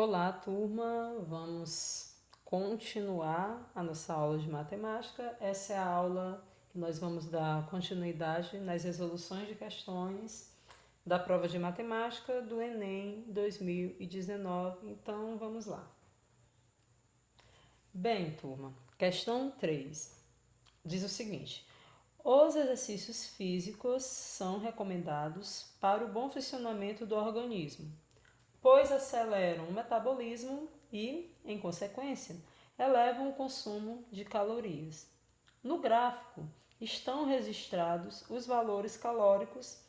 Olá, turma! Vamos continuar a nossa aula de matemática. Essa é a aula que nós vamos dar continuidade nas resoluções de questões da prova de matemática do Enem 2019. Então, vamos lá. Bem, turma, questão 3 diz o seguinte: os exercícios físicos são recomendados para o bom funcionamento do organismo, pois aceleram o metabolismo e, em consequência, elevam o consumo de calorias. No gráfico estão registrados os valores calóricos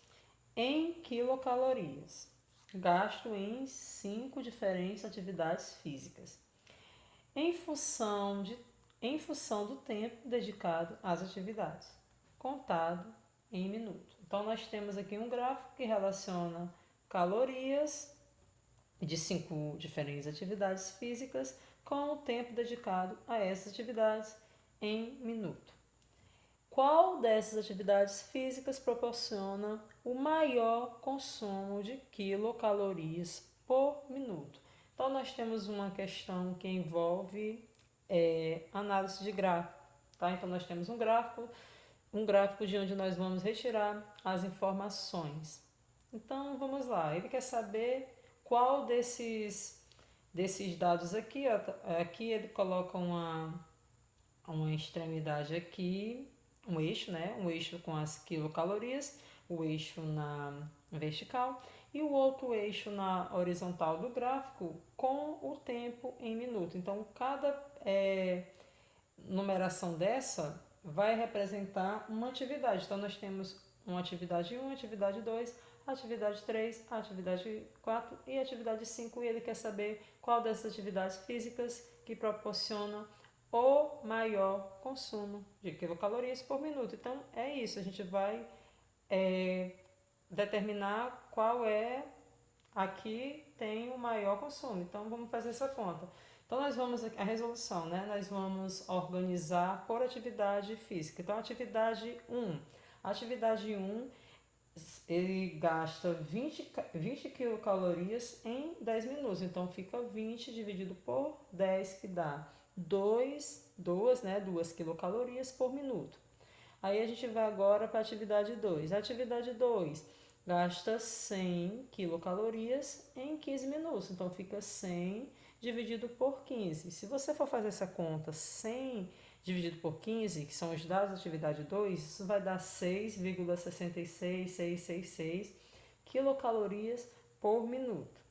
em quilocalorias, gasto em 5 diferentes atividades físicas, em função, do tempo dedicado às atividades, contado em minuto. Então, nós temos aqui um gráfico que relaciona calorias de 5 diferentes atividades físicas com o tempo dedicado a essas atividades em minuto. Qual dessas atividades físicas proporciona o maior consumo de quilocalorias por minuto? Então, nós temos uma questão que envolve análise de gráfico. Tá? Então, nós temos um gráfico de onde nós vamos retirar as informações. Então, vamos lá. Ele quer saber qual desses dados aqui, ó, aqui ele coloca uma extremidade aqui, um eixo, né? Um eixo com as quilocalorias, o eixo na vertical e o outro eixo na horizontal do gráfico com o tempo em minuto. Então, cada numeração dessa vai representar uma atividade. Então, nós temos uma atividade 1, atividade 2, atividade 3, atividade 4 e atividade 5. E ele quer saber qual dessas atividades físicas que proporciona o maior consumo de quilocalorias por minuto. Então, é isso. A gente vai determinar qual é aqui tem o maior consumo. Então, vamos fazer essa conta. Então, nós vamos, a resolução, né? Nós vamos organizar por atividade física. Então, atividade 1. Atividade 1, ele gasta 20 quilocalorias em 10 minutos. Então, fica 20 dividido por 10, que dá 2 quilocalorias por minuto. Aí, a gente vai agora para a atividade 2. A atividade 2 gasta 100 quilocalorias em 15 minutos. Então, fica 100 dividido por 15. Se você for fazer essa conta, 100 dividido por 15, que são os dados da atividade 2, isso vai dar 6,66666 quilocalorias por minuto.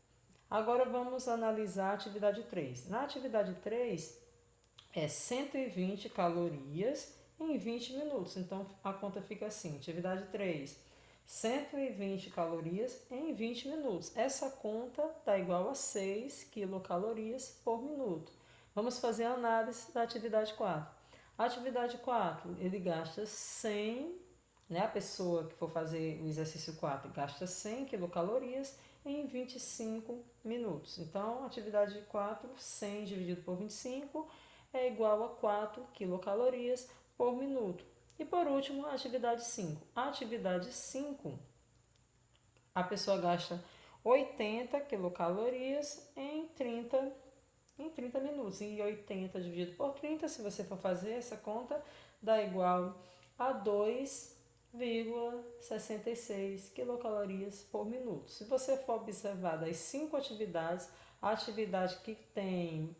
Agora vamos analisar a atividade 3. Na atividade 3 é 120 calorias em 20 minutos. Então a conta fica assim: atividade 3, 120 calorias em 20 minutos. Essa conta está igual a 6 quilocalorias por minuto. Vamos fazer a análise da atividade 4. A atividade 4, ele gasta 100, né? A pessoa que for fazer o exercício 4 gasta 100 quilocalorias em 25 minutos. Então, atividade 4, 100 dividido por 25 é igual a 4 quilocalorias por minuto. E por último, a atividade 5. A atividade 5, a pessoa gasta 80 quilocalorias em 30 minutos. E 80 dividido por 30, se você for fazer essa conta, dá igual a 2,66 quilocalorias por minuto. Se você for observar das 5 atividades, a atividade que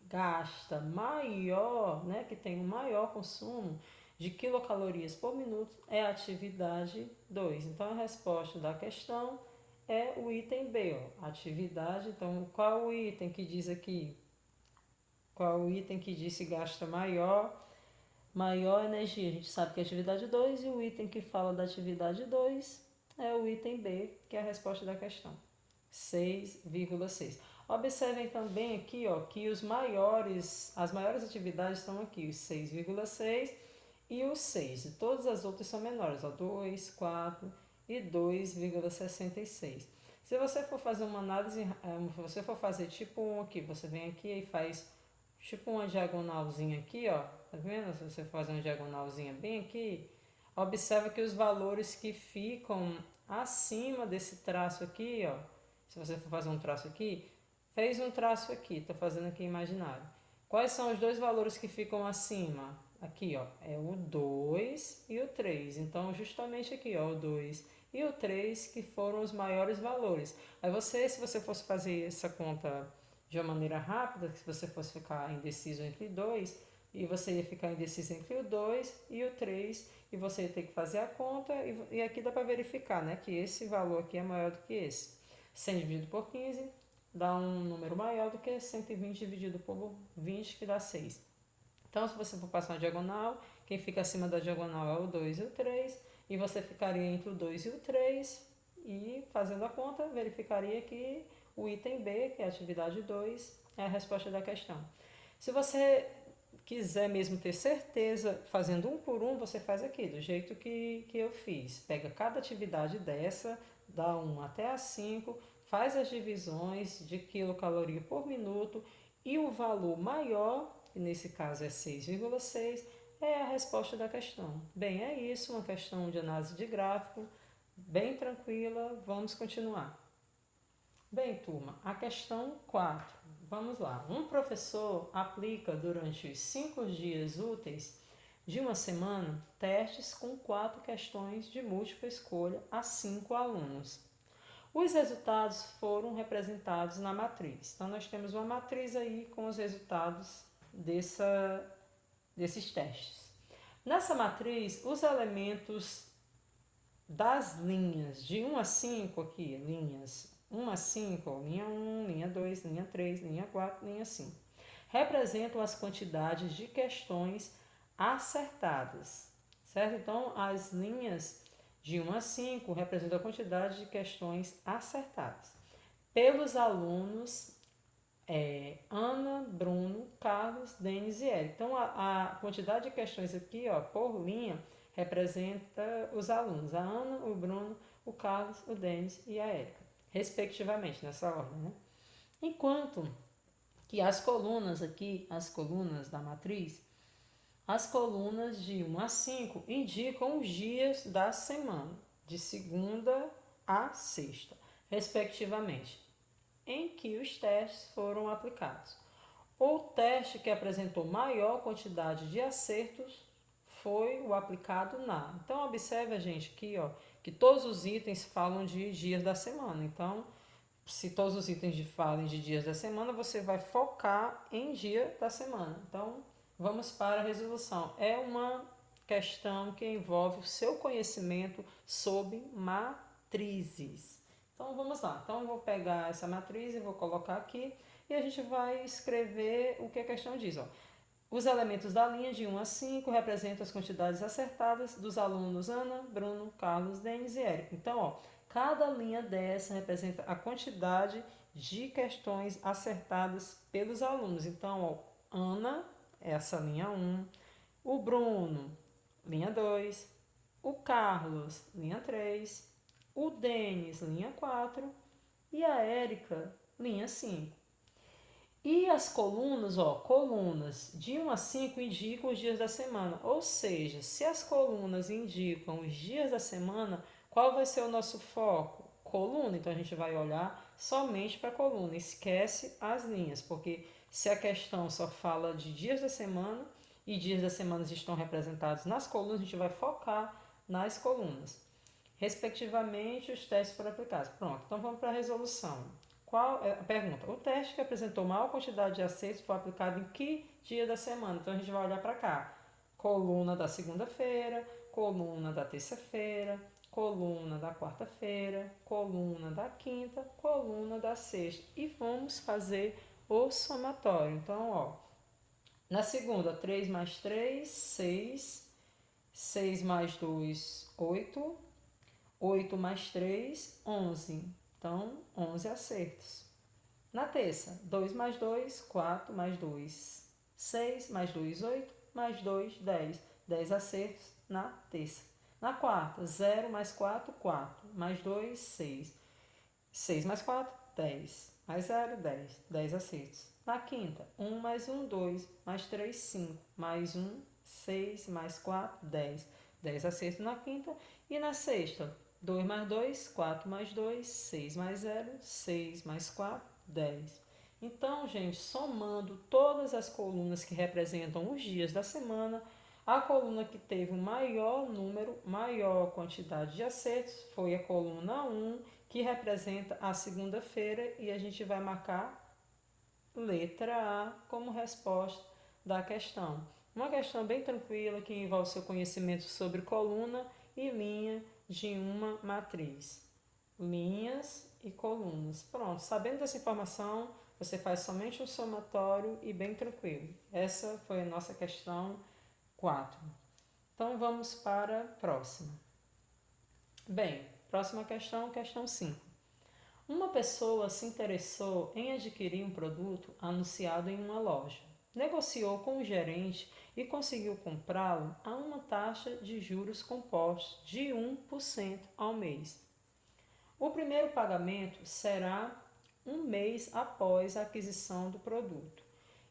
gasta maior, né, que tem o maior consumo de quilocalorias por minuto é a atividade 2. Então, a resposta da questão é o item B, ó, atividade. Então, qual o item que diz aqui? Qual o item que diz se gasta maior energia? A gente sabe que é a atividade 2 e o item que fala da atividade 2 é o item B, que é a resposta da questão. 6,6. Observem também aqui, ó, que as maiores atividades estão aqui, os 6,6 e o 6. E todas as outras são menores, ó, 2, 4 e 2,66. Se você for fazer uma análise, se você for fazer tipo um aqui, você vem aqui e faz tipo uma diagonalzinha aqui, ó, tá vendo? Se você for fazer uma diagonalzinha bem aqui, observa que os valores que ficam acima desse traço aqui, ó, se você for fazer um traço aqui, Fez um traço aqui, estou fazendo aqui imaginário. Quais são os dois valores que ficam acima? Aqui, ó, é o 2 e o 3. Então, justamente aqui, ó, o 2 e o 3 que foram os maiores valores. Aí você, se você fosse fazer essa conta de uma maneira rápida, se você fosse ficar indeciso entre dois, e você ia ficar indeciso entre o 2 e o 3, e você ia ter que fazer a conta, e aqui dá para verificar, né, que esse valor aqui é maior do que esse. 100 dividido por 15 dá um número maior do que 120 dividido por 20, que dá 6. Então, se você for passar uma diagonal, quem fica acima da diagonal é o 2 e o 3, e você ficaria entre o 2 e o 3, e fazendo a conta, verificaria que o item B, que é a atividade 2, é a resposta da questão. Se você quiser mesmo ter certeza, fazendo um por um, você faz aqui, do jeito que eu fiz. Pega cada atividade dessa, dá 1 até a 5, faz as divisões de quilocaloria por minuto e o valor maior, que nesse caso é 6,6, é a resposta da questão. Bem, é isso, uma questão de análise de gráfico, bem tranquila, vamos continuar. Bem, turma, a questão 4. Vamos lá. Um professor aplica durante os 5 dias úteis de uma semana testes com 4 questões de múltipla escolha a 5 alunos. Os resultados foram representados na matriz. Então, nós temos uma matriz aí com os resultados desses testes. Nessa matriz, os elementos das linhas de 1 a 5 aqui, linhas 1 a 5, linha 1, linha 2, linha 3, linha 4, linha 5, representam as quantidades de questões acertadas, certo? Então, as linhas de 1 a 5 representam a quantidade de questões acertadas pelos alunos Ana, Bruno, Carlos, Denis e Érica. Então, a quantidade de questões aqui, ó, por linha, representa os alunos, a Ana, o Bruno, o Carlos, o Denis e a Érica, respectivamente, nessa ordem, né? Enquanto que as colunas aqui, as colunas da matriz, as colunas de 1 a 5 indicam os dias da semana, de segunda a sexta, respectivamente, em que os testes foram aplicados. O teste que apresentou maior quantidade de acertos foi o aplicado na. Então, observe, gente, aqui, ó, que todos os itens falam de dias da semana. Então, se todos os itens falem de dias da semana, você vai focar em dia da semana. Então, vamos para a resolução. É uma questão que envolve o seu conhecimento sobre matrizes. Então, vamos lá. Então, eu vou pegar essa matriz e vou colocar aqui e a gente vai escrever o que a questão diz. Ó. Os elementos da linha de 1 a 5 representam as quantidades acertadas dos alunos Ana, Bruno, Carlos, Denis e Érica. Então, ó, cada linha dessa representa a quantidade de questões acertadas pelos alunos. Então, ó, Ana, essa linha 1, o Bruno, linha 2, o Carlos, linha 3, o Denis, linha 4 e a Érica, linha 5. E as colunas, ó, colunas de 1 a 5 indicam os dias da semana. Ou seja, se as colunas indicam os dias da semana, qual vai ser o nosso foco? Coluna. Então a gente vai olhar somente para a coluna. Esquece as linhas, porque se a questão só fala de dias da semana e dias da semana estão representados nas colunas, a gente vai focar nas colunas. Respectivamente, os testes foram aplicados. Pronto, então vamos para a resolução. Qual é a pergunta? O teste que apresentou maior quantidade de acertos foi aplicado em que dia da semana? Então a gente vai olhar para cá. Coluna da segunda-feira, coluna da terça-feira, coluna da quarta-feira, coluna da quinta, coluna da sexta. E vamos fazer o somatório. Então, ó, na segunda, 3 mais 3, 6. 6 mais 2, 8. 8 mais 3, 11. Então, 11 acertos. Na terça, 2 mais 2, 4 mais 2, 6 mais 2, 8, mais 2, 10. 10 acertos na terça. Na quarta, 0 mais 4, 4, mais 2, 6. 6 mais 4, 10. Mais 0, 10. 10 acertos. Na quinta, 1 mais 1, 2, mais 3, 5, mais 1, 6, mais 4, 10. 10 acertos na quinta. E na sexta, 2 mais 2, 4 mais 2, 6 mais 0, 6 mais 4, 10. Então, gente, somando todas as colunas que representam os dias da semana, a coluna que teve o maior número, maior quantidade de acertos foi a coluna 1, que representa a segunda-feira, e a gente vai marcar letra A como resposta da questão. Uma questão bem tranquila que envolve seu conhecimento sobre coluna e linha de uma matriz. Linhas e colunas. Pronto, sabendo dessa informação, você faz somente um somatório e bem tranquilo. Essa foi a nossa questão 4. Então vamos para a próxima. Bem, próxima questão, questão 5. Uma pessoa se interessou em adquirir um produto anunciado em uma loja. Negociou com o gerente e conseguiu comprá-lo a uma taxa de juros compostos de 1% ao mês. O primeiro pagamento será um mês após a aquisição do produto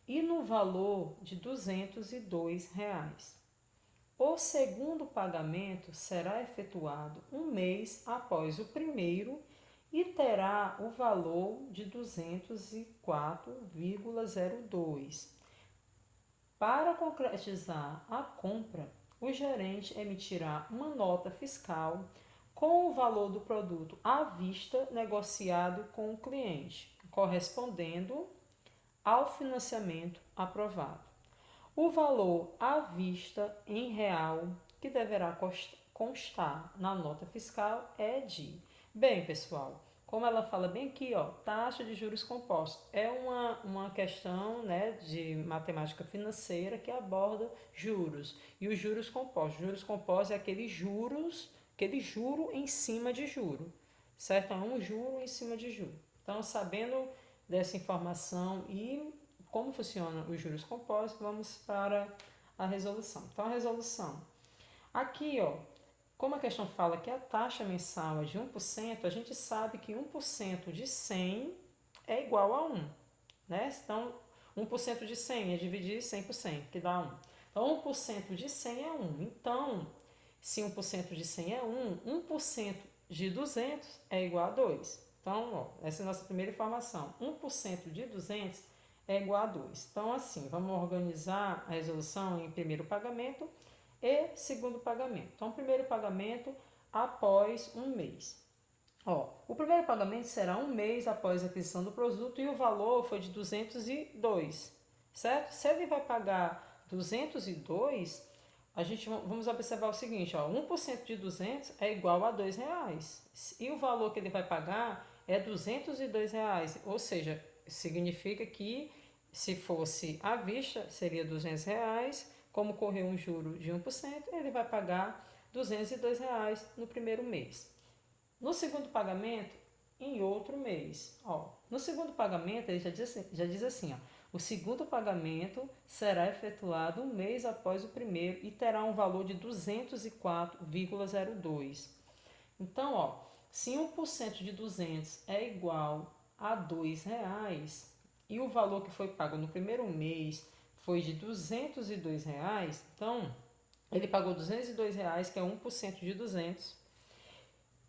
e no valor de R$ 202. O segundo pagamento será efetuado um mês após o primeiro e terá o valor de 204,02. Para concretizar a compra, o gerente emitirá uma nota fiscal com o valor do produto à vista negociado com o cliente, correspondendo ao financiamento aprovado. O valor à vista em real que deverá constar na nota fiscal é de... Bem, pessoal, como ela fala bem aqui, ó, taxa de juros compostos. É uma questão, né, de matemática financeira que aborda juros. E os juros compostos. Juros compostos é aquele juro em cima de juro. Certo? É um juro em cima de juro. Então, sabendo dessa informação e como funcionam os juros compostos, vamos para a resolução. Então, a resolução. Aqui, ó, como a questão fala que a taxa mensal é de 1%, a gente sabe que 1% de 100 é igual a 1, né? Então, 1% de 100 é dividir 100 por 100, que dá 1. Então, 1% de 100 é 1. Então, se 1% de 100 é 1, 1% de 200 é igual a 2. Então, ó, essa é a nossa primeira informação. 1% de 200 é igual a 2. Então, assim, vamos organizar a resolução em primeiro pagamento e segundo pagamento. Então, primeiro pagamento após um mês. Ó, o primeiro pagamento será um mês após a aquisição do produto e o valor foi de 202, certo? Se ele vai pagar 202, a gente vamos observar o seguinte, ó, 1% de 200 é igual a R$ 2. E o valor que ele vai pagar é R$ 202, ou seja, significa que se fosse à vista seria R$ 200, como correu um juro de 1%, ele vai pagar R$ 202 no primeiro mês. No segundo pagamento, em outro mês. Ó, no segundo pagamento, ele já diz assim, ó, o segundo pagamento será efetuado um mês após o primeiro e terá um valor de 204,02. Então, ó, se 1% de 200 é igual a R$ 2 e o valor que foi pago no primeiro mês foi de R$ 202, então ele pagou R$ 202, que é 1% de 200.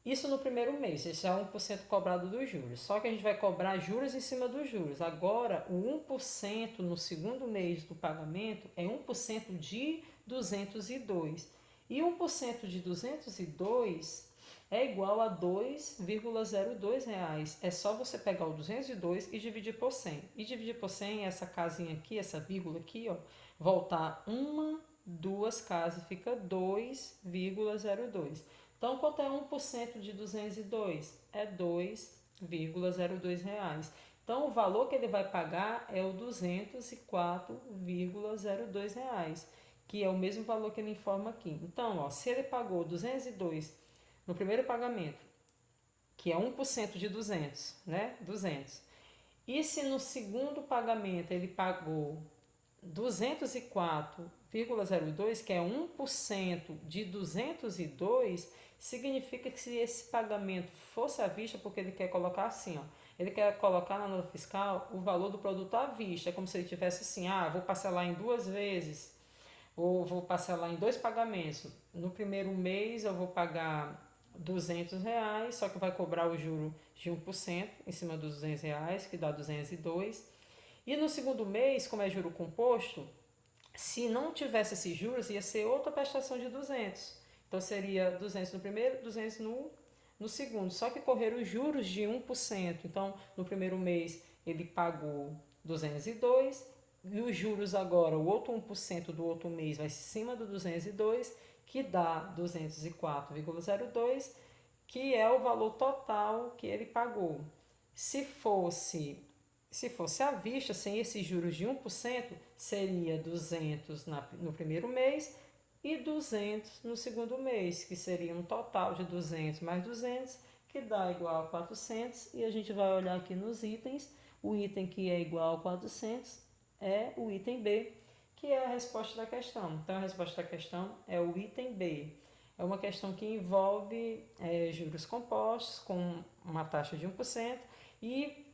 Isso no primeiro mês, esse é 1% cobrado dos juros. Só que a gente vai cobrar juros em cima dos juros. Agora, o 1% no segundo mês do pagamento é 1% de 202. E 1% de 202 é igual a R$ 2,02. É só você pegar o 202 e dividir por 100. E dividir por 100, essa casinha aqui, essa vírgula aqui, ó, voltar uma, duas casas, fica 2,02. Então, quanto é 1% de 202? É R$ 2,02. Então, o valor que ele vai pagar é o R$ 204,02, que é o mesmo valor que ele informa aqui. Então, ó, se ele pagou 202 no primeiro pagamento, que é 1% de 200, né? 200. E se no segundo pagamento ele pagou 204,02, que é 1% de 202, significa que se esse pagamento fosse à vista, porque ele quer colocar assim, ó, ele quer colocar na nota fiscal o valor do produto à vista, é como se ele tivesse assim, vou parcelar em 2 vezes, ou vou parcelar em 2 pagamentos. No primeiro mês eu vou pagar R$ 200, só que vai cobrar o juro de 1% em cima dos R$ 200, que dá 202. E no segundo mês, como é juro composto, se não tivesse esses juros, ia ser outra prestação de 200. Então seria 200 no primeiro, 200 no segundo. Só que correram os juros de 1%. Então, no primeiro mês, ele pagou 202 e os juros agora, o outro 1% do outro mês vai em cima do 202, que dá 204,02, que é o valor total que ele pagou. Se fosse à vista, sem esses juros de 1%, seria 200 no primeiro mês e 200 no segundo mês, que seria um total de 200 mais 200, que dá igual a 400. E a gente vai olhar aqui nos itens. O item que é igual a 400 é o item B, que é a resposta da questão. Então, a resposta da questão é o item B. É uma questão que envolve juros compostos com uma taxa de 1% e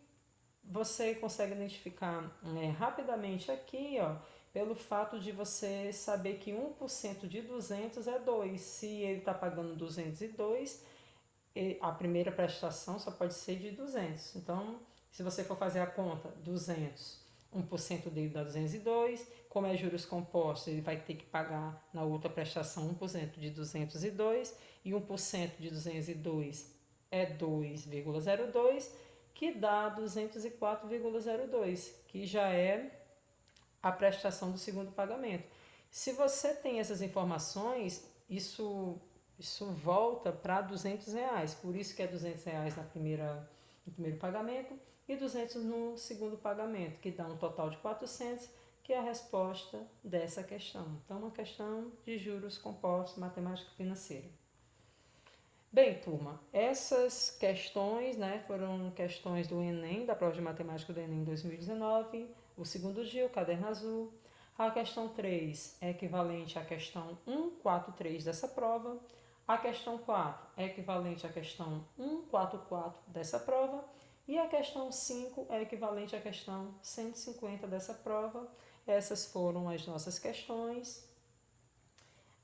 você consegue identificar rapidamente aqui, ó, pelo fato de você saber que 1% de 200 é 2. Se ele está pagando 202, a primeira prestação só pode ser de 200. Então, se você for fazer a conta, 200, 1% dele dá 202. Como é juros compostos, ele vai ter que pagar na outra prestação 1% de 202. E 1% de 202 é 2,02, que dá 204,02, que já é a prestação do segundo pagamento. Se você tem essas informações, isso volta para R$ 200, por isso que é R$ 200 no primeiro pagamento e 200 no segundo pagamento, que dá um total de 400, que é a resposta dessa questão. Então, uma questão de juros compostos, matemática financeira. Bem, turma, essas questões foram questões do Enem, da prova de matemática do Enem 2019, o segundo dia, o caderno azul. A questão 3 é equivalente à questão 143 dessa prova. A questão 4 é equivalente à questão 144 dessa prova. E a questão 5 é equivalente à questão 150 dessa prova. Essas foram as nossas questões.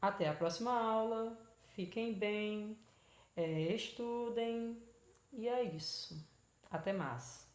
Até a próxima aula. Fiquem bem. Estudem e é isso. Até mais.